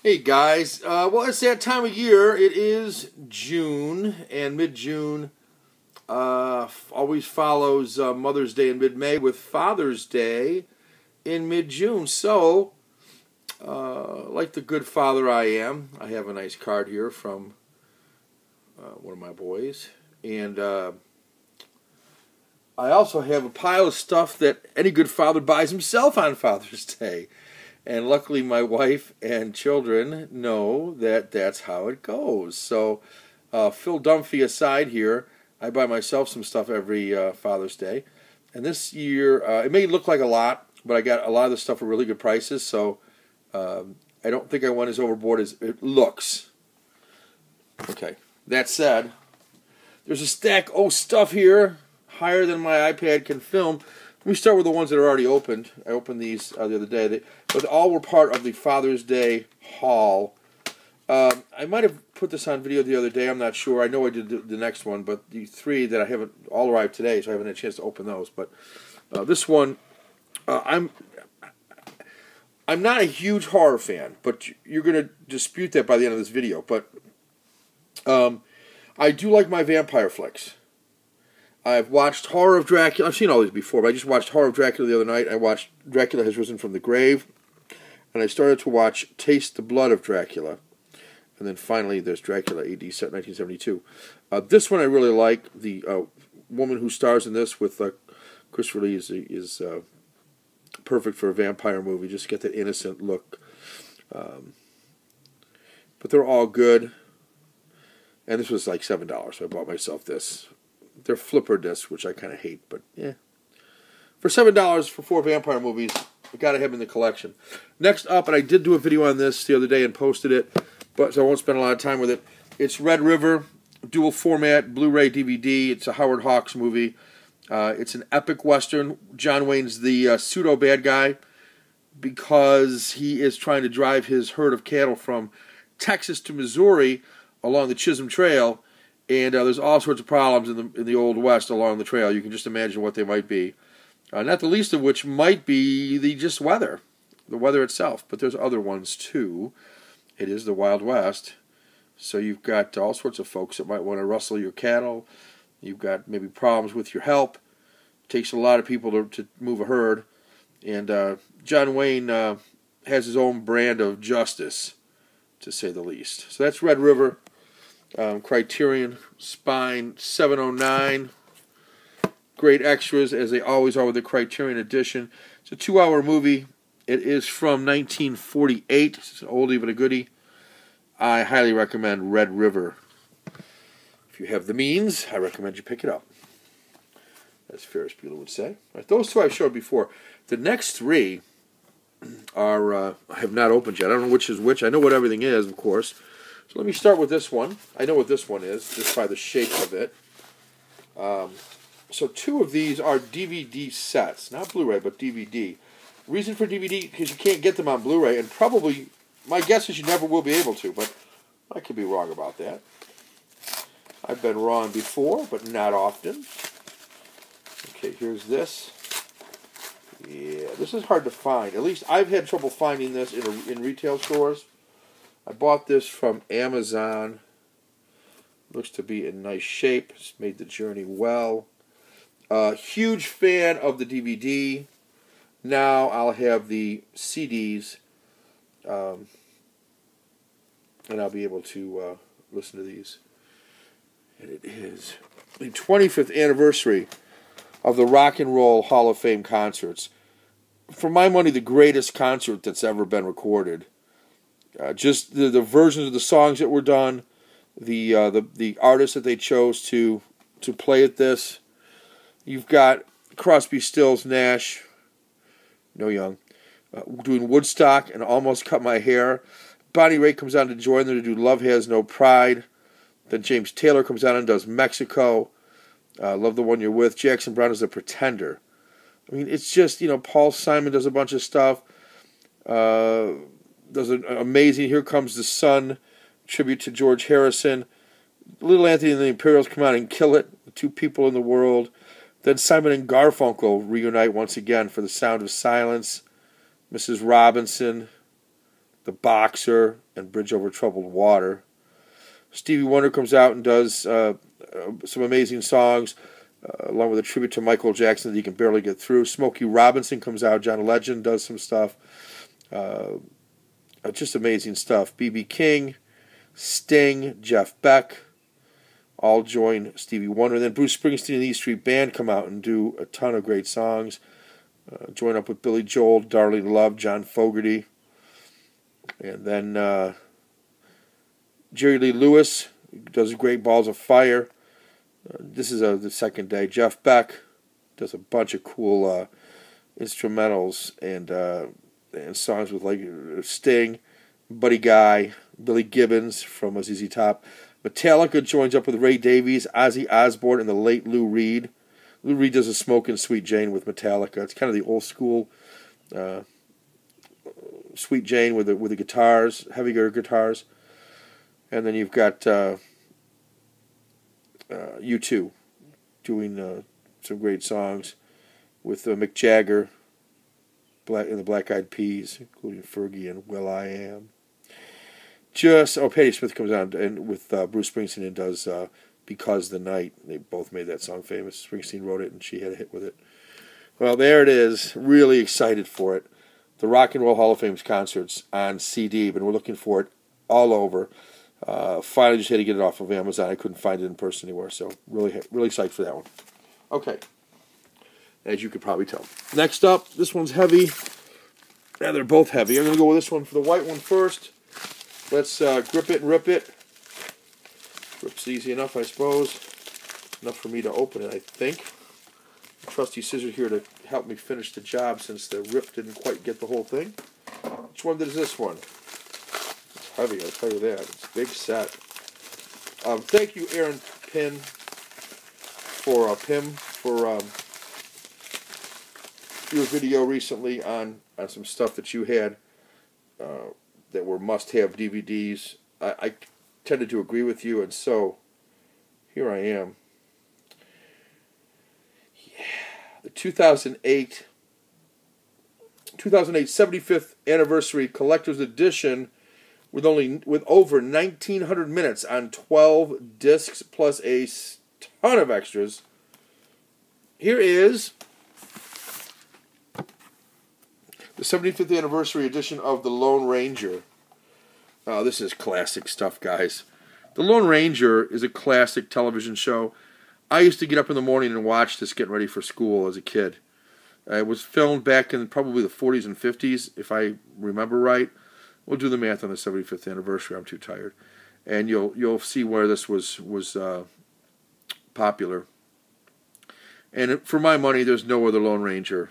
Hey guys, well, it's that time of year. It is June, and mid-June always follows Mother's Day in mid-May with Father's Day in mid-June. So, like the good father I am, I have a nice card here from one of my boys, and I also have a pile of stuff that any good father buys himself on Father's Day. And luckily my wife and children know that that's how it goes. So Phil Dunphy aside here, I buy myself some stuff every Father's Day. And this year, it may look like a lot, but I got a lot of the stuff at really good prices. So I don't think I went as overboard as it looks. Okay, that said, there's a stack of stuff here, higher than my iPad can film. Let me start with the ones that are already opened. I opened these the other day. But all were part of the Father's Day haul. I might have put this on video the other day. I'm not sure. I know I did the next one, but the three that I haven't all arrived today, so I haven't had a chance to open those. But this one, I'm not a huge horror fan, but you're going to dispute that by the end of this video. But I do like my vampire flicks. I've watched Horror of Dracula. I've seen all these before, but I just watched Horror of Dracula the other night. I watched Dracula Has Risen from the Grave. And I started to watch Taste the Blood of Dracula. And then finally there's Dracula AD 1972. This one I really like. The woman who stars in this with Christopher Lee is perfect for a vampire movie. Just get that innocent look. But they're all good. And this was like $7, so I bought myself this. They're flipper discs, which I kind of hate, but yeah. For $7 for 4 vampire movies, I got to have them in the collection. Next up, and I did do a video on this the other day and posted it, but so I won't spend a lot of time with it. It's Red River, dual format, Blu-ray DVD. It's a Howard Hawks movie. It's an epic Western. John Wayne's the pseudo-bad guy because he is trying to drive his herd of cattle from Texas to Missouri along the Chisholm Trail. And there's all sorts of problems in the Old West along the trail. You can just imagine what they might be. Not the least of which might be the weather itself. But there's other ones too. It is the Wild West. So you've got all sorts of folks that might want to rustle your cattle. You've got maybe problems with your help. It takes a lot of people to move a herd. And John Wayne has his own brand of justice, to say the least. So that's Red River. Criterion, Spine 709. Great extras, as they always are with the Criterion edition. It's a 2-hour movie. It is from 1948. It's an oldie but a goodie. I highly recommend Red River. If you have the means, I recommend you pick it up. As Ferris Bueller would say. Right, those two I've showed before. The next three are I have not opened yet. I don't know which is which. I know what everything is, of course. So let me start with this one. I know what this one is, just by the shape of it. So 2 of these are DVD sets. Not Blu-ray, but DVD. Reason for DVD, because you can't get them on Blu-ray, and probably, my guess is you never will be able to, but I could be wrong about that. I've been wrong before, but not often. Okay, here's this. Yeah, this is hard to find. At least I've had trouble finding this in retail stores. I bought this from Amazon. Looks to be in nice shape. It's made the journey well. Huge fan of the DVD. Now I'll have the CDs. And I'll be able to listen to these. And it is the 25th anniversary of the Rock and Roll Hall of Fame concerts. For my money, the greatest concert that's ever been recorded. Just the versions of the songs that were done, the artists that they chose to play at this. You've got Crosby, Stills, Nash, no Young, doing Woodstock and Almost Cut My Hair. Bonnie Raitt comes on to join them to do Love Has No Pride. Then James Taylor comes on and does Mexico. Love the One You're With. Jackson Browne is The Pretender. I mean, it's just, Paul Simon does a bunch of stuff. Does an amazing Here Comes the Sun tribute to George Harrison. Little Anthony and the Imperials come out and kill it. The 2 people in the world. Then Simon and Garfunkel reunite once again for The Sound of Silence. Mrs. Robinson. The Boxer, and Bridge Over Troubled Water. Stevie Wonder comes out and does some amazing songs, along with a tribute to Michael Jackson that you can barely get through. Smokey Robinson comes out. John Legend does some stuff. Just amazing stuff. B.B. King, Sting, Jeff Beck all join Stevie Wonder. Then Bruce Springsteen and the E Street Band come out and do a ton of great songs. Join up with Billy Joel, Darlene Love, John Fogerty. And then Jerry Lee Lewis does Great Balls of Fire. This is the second day. Jeff Beck does a bunch of cool instrumentals and songs with like Sting, Buddy Guy, Billy Gibbons from ZZ Top. Metallica joins up with Ray Davies, Ozzy Osbourne, and the late Lou Reed. Lou Reed does a Smokin' Sweet Jane with Metallica. It's kind of the old school Sweet Jane with the guitars, heavier guitars. And then you've got U2 doing some great songs with Mick Jagger and the Black Eyed Peas, including Fergie and Will I Am. Patti Smith comes on and with Bruce Springsteen and does Because the Night. They both made that song famous. Springsteen wrote it and she had a hit with it. Well, there it is. Really excited for it. The Rock and Roll Hall of Fame's concerts on CD, but we're looking for it all over. Finally just had to get it off of Amazon. I couldn't find it in person anywhere, so really psyched for that one. Okay. As you could probably tell. Next up, this one's heavy. Yeah, they're both heavy. I'm going to go with this one for the white one first. Let's grip it and rip it. Rip's easy enough, I suppose. Enough for me to open it, I think. Trusty scissors here to help me finish the job since the rip didn't quite get the whole thing. Which one is this one? It's heavy, I'll tell you that. It's a big set. Thank you, Aaron Pym, for your video recently on some stuff that you had that were must-have DVDs. I tended to agree with you, and so here I am. Yeah, the 2008 75th anniversary collector's edition with over 1,900 minutes on 12 discs plus a ton of extras. Here is the 75th anniversary edition of The Lone Ranger. Oh, this is classic stuff, guys. The Lone Ranger is a classic television show. I used to get up in the morning and watch this getting ready for school as a kid. It was filmed back in probably the 40s and 50s, if I remember right. We'll do the math on the 75th anniversary. I'm too tired. And you'll see where this was popular. And for my money, there's no other Lone Ranger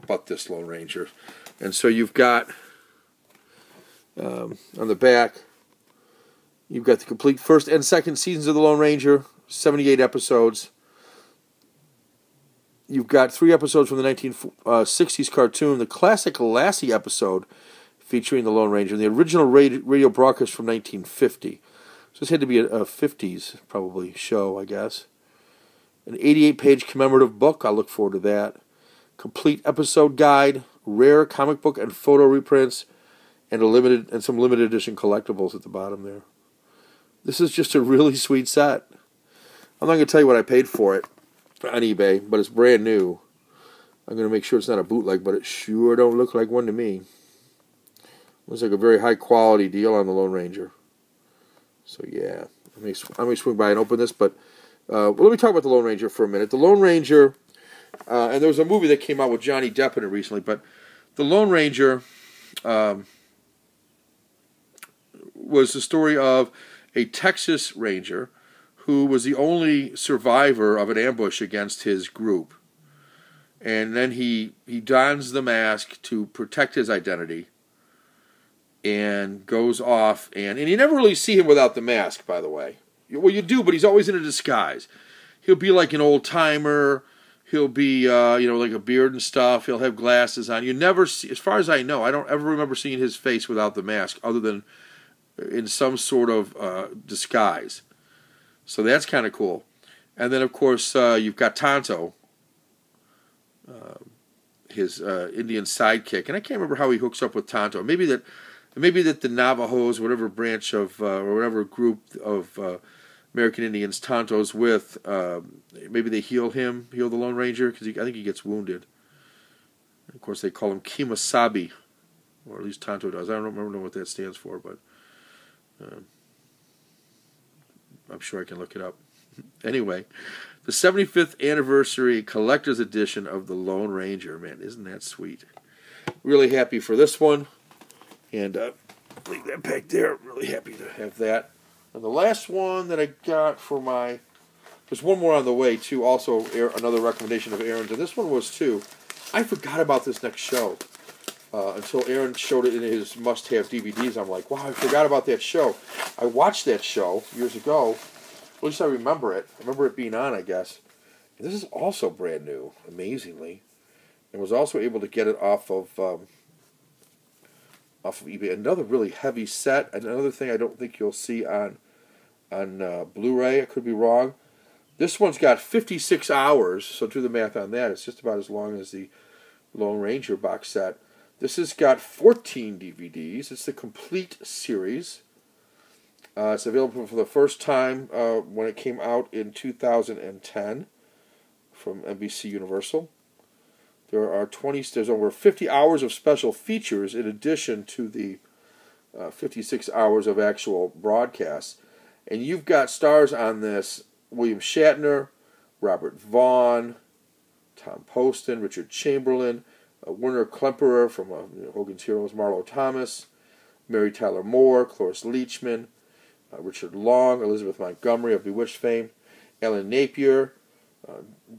but this Lone Ranger. And so you've got, on the back, you've got the complete first and second seasons of The Lone Ranger, 78 episodes. You've got 3 episodes from the 1960s cartoon, the classic Lassie episode featuring the Lone Ranger, and the original radio broadcast from 1950. So this had to be a 50s, probably, show, I guess. An 88-page commemorative book. I look forward to that. Complete episode guide, rare comic book and photo reprints, and some limited edition collectibles at the bottom there. This is just a really sweet set. I'm not going to tell you what I paid for it on eBay, but it's brand new. I'm going to make sure it's not a bootleg, but it sure don't look like one to me. Looks like a very high quality deal on the Lone Ranger. So yeah, I may swing by and open this, but let me talk about the Lone Ranger for a minute. The Lone Ranger, and there was a movie that came out with Johnny Depp in it recently, but the Lone Ranger was the story of a Texas Ranger who was the only survivor of an ambush against his group. And then he dons the mask to protect his identity and goes off. And you never really see him without the mask, by the way. Well, you do, but he's always in a disguise. He'll be like an old-timer. He'll be, like a beard and stuff. He'll have glasses on. You never see, as far as I know, I don't ever remember seeing his face without the mask, other than in some sort of disguise. So that's kind of cool. And then, of course, you've got Tonto, his Indian sidekick. And I can't remember how he hooks up with Tonto. Maybe that And maybe that the Navajos, whatever branch of, or whatever group of American Indians Tonto's with, maybe they heal the Lone Ranger, because I think he gets wounded. And of course, they call him Kemosabe, or at least Tonto does. I don't remember what that stands for, but I'm sure I can look it up. Anyway, the 75th anniversary collector's edition of the Lone Ranger. Man, isn't that sweet? Really happy for this one. And leave that back there. Really happy to have that. And the last one that I got for my... There's one more on the way, too. Also, another recommendation of Aaron's. And this one was, too. I forgot about this next show. Until Aaron showed it in his must-have DVDs. I'm like, wow, I forgot about that show. I watched that show years ago. At least I remember it. I remember it being on, I guess. And this is also brand new, amazingly. And was also able to get it off of eBay. Another really heavy set. Another thing I don't think you'll see on Blu-ray. I could be wrong. This one's got 56 hours, so do the math on that. It's just about as long as the Lone Ranger box set. This has got 14 DVDs. It's the complete series. It's available for the first time when it came out in 2010 from NBC Universal. There's over 50 hours of special features in addition to the 56 hours of actual broadcasts. And you've got stars on this: William Shatner, Robert Vaughn, Tom Poston, Richard Chamberlain, Werner Klemperer from Hogan's Heroes, Marlo Thomas, Mary Tyler Moore, Cloris Leachman, Richard Long, Elizabeth Montgomery of Bewitched fame, Alan Napier,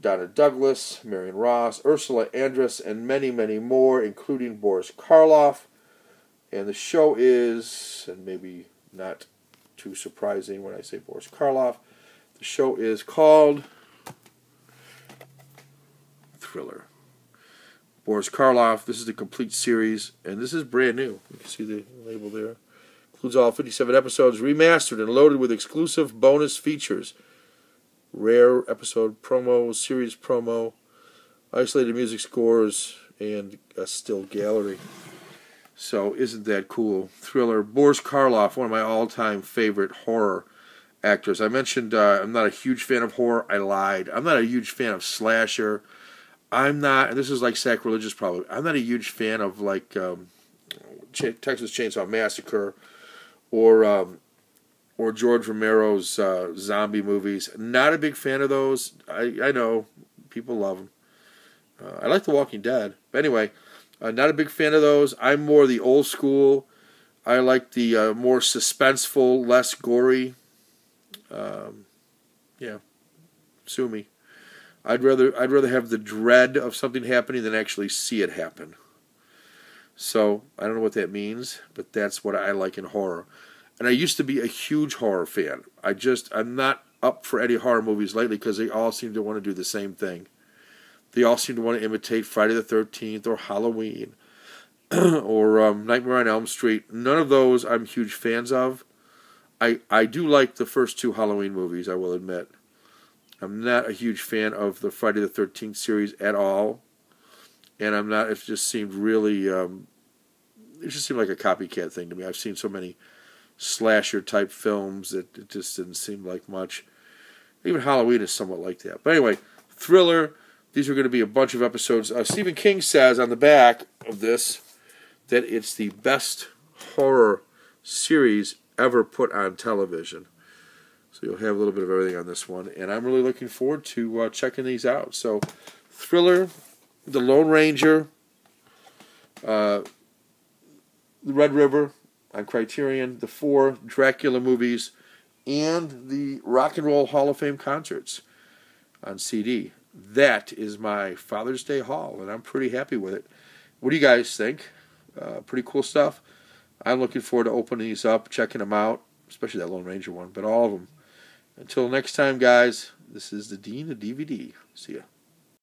Donna Douglas, Marion Ross, Ursula Andress, and many, many more, including Boris Karloff. And the show is, and maybe not too surprising when I say Boris Karloff, the show is called Thriller. Boris Karloff, this is the complete series, and this is brand new. You can see the label there. Includes all 57 episodes, remastered and loaded with exclusive bonus features. Rare episode promos, series promo, isolated music scores, and a still gallery. So isn't that cool? Thriller. Boris Karloff, one of my all-time favorite horror actors. I mentioned I'm not a huge fan of horror. I lied. I'm not a huge fan of slasher. I'm not, and this is like sacrilegious probably, I'm not a huge fan of like Texas Chainsaw Massacre or George Romero's zombie movies. Not a big fan of those. I know people love them. I like The Walking Dead. But anyway, not a big fan of those. I'm more the old school. I like the more suspenseful, less gory. Yeah, sue me. I'd rather have the dread of something happening than actually see it happen. So I don't know what that means, but that's what I like in horror. And I used to be a huge horror fan. I'm not up for any horror movies lately because they all seem to want to do the same thing. They all seem to want to imitate Friday the 13th or Halloween or Nightmare on Elm Street. None of those I'm huge fans of. I do like the first two Halloween movies, I will admit. I'm not a huge fan of the Friday the 13th series at all. And I'm not, it just seemed really, it just seemed like a copycat thing to me. I've seen so many slasher type films that it just didn't seem like much. Even Halloween is somewhat like that. But anyway, Thriller, these are going to be a bunch of episodes. Stephen King says on the back of this that it's the best horror series ever put on television. So you'll have a little bit of everything on this one. And I'm really looking forward to checking these out. So Thriller, The Lone Ranger, The Red River on Criterion, the 4 Dracula movies, and the Rock and Roll Hall of Fame concerts on CD. That is my Father's Day haul, and I'm pretty happy with it. What do you guys think? Pretty cool stuff. I'm looking forward to opening these up, checking them out, especially that Lone Ranger one, but all of them. Until next time, guys, this is the Dean of DVD. See ya.